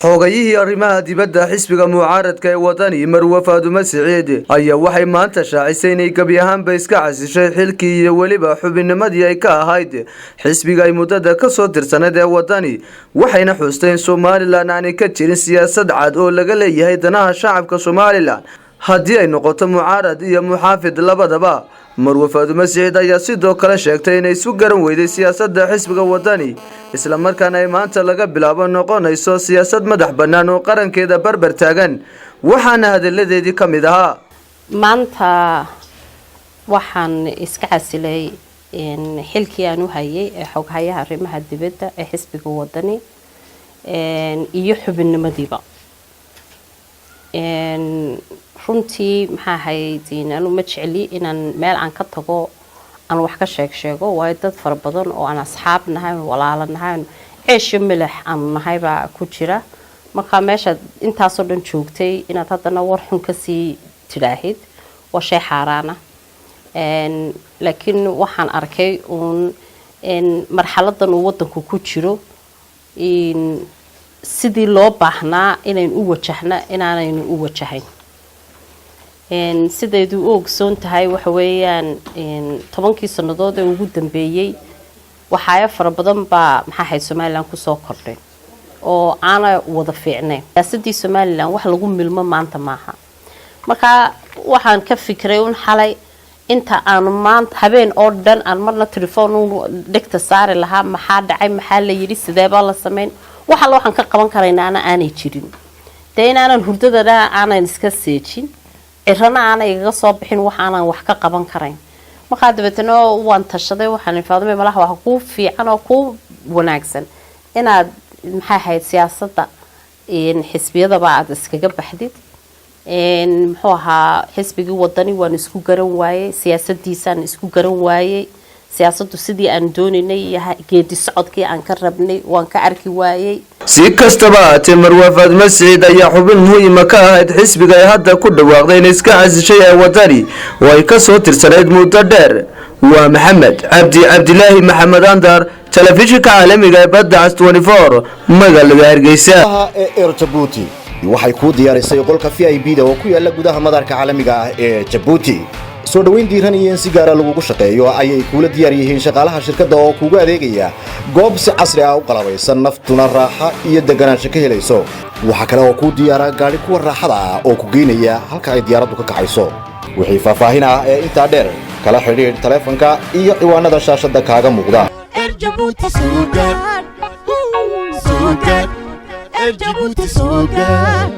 xoogayihii arrimaha dibadda xisbiga mucaaradka ee wadani Marwa Faadumo Siciid ayaa waxay maanta shaacisay inay gabi ahaanba iska casishay xilkii iyo waliba xubinnimadii ay ka ahayd xisbiga ay muddada ka soo tirsaneed ee wadani waxayna xusteen Somaliland aanay ka jirin siyaasad cad oo laga leeyahay danaha shacabka Somaliland haddii ay noqoto mucaarad iyo muxaafid labadaba. Marwa Faadumo Siciid ayaa sidoo kale sheegtay inay isu garan weyday siyaasadda xisbiga wadani isla markaana ay maanta laga bilaabo noqonayso siyaasad madax bannaan oo qarankeeda barbar taagan waxaana hadaladeedii ka mid ahaa maanta waxaan iska casilay xilkii aan u hayay ee xoghayaha arrimaha dibadda ee xisbiga wadani iyo xubinimadiiba runtii maxaa haydiin anu ma jecli inaan meel aan ka tago aan wax ka sheego waayo dad fara badan oo aan asxaab nahay walaalo nahay ceesho milax aan nahay baa ku jira marka meesha intaas oo dhan joogtay inaad haddana war xun ka sii tiraahid waa shay xaaraan ah laakiin waxaan arkay marxaladan uu wadanku ku jiro sidii loo baahnaa inaan u wajahna inaanaynu u wajahayn sideedu ogsoon tahay waxa weeyaan 10 sanadood ee ugu dambeeyay waxaaya fara badan baa maxaa hay Somaliland ku soo kordhay oo aana wada fiicnay siyaasadii Somaliland wax lagu milmo maanta maaha marka waxaan ka fikray xalay inta aan maanta habeen oo dhan aan marna telefoon dhigta saari lahaa maxaa dhacay maxaa la yiri sidee baa la sameyn waxa waxaan ka qaban karaynaa aanay jirin deynaanan hurdada aanan iska seejin irana aanay iga soo bixin waxaan wax ka qaban karayn marka dabeetana waan tashaday waxaan Faadumo malaha wax ku fiican oo ku wanaagsan inaad maxay ahayd siyaasadda xisbiyada baad iskaga baxdid muxuu ahaa xisbigii wadani waan isku garan waayay siyaasadiisaan isku garan waayay siyaasaddu sidii aan dooninay geedi socodkii aan ka rabnay waan ka arki waayay si kastaba Marwa Faadumo Siciid ayaa xubin muhiim ka ahayd xisbiga ay hadda ku dhawaaqday in iska casishay ee wadani oo ay ka soo tirsaneyd muddo dheer waa Maxamed Cabdilaahi Maxamed Andar telefishinka caalamiga ee Badda Cas 24 magaalada Hargeysa ee Djibouti waxay ku diyaarisay qolka VIP-da oo ku yaala gudaha madarka caalamiga ah ee Djibouti soo dhaweyn diiran iyo si gaar ah lagu shaqeeyo ayay kula diyaar yihiin shaqaalaha shirkadda oo kugu adeegaya goob si casri ah u qalabaysan naftuna raaxa iyo deganaansho ka helayso waxa kale oo ku diyaara gaari kuwa raaxada ah oo ku geynaya halka ay diyaaraddu ka kacayso wixii faahfaahin ah ee inta dheer kala xiriir telefoonka iyo ciwaanada shaashada kaaga muuqda Djibouti Sugar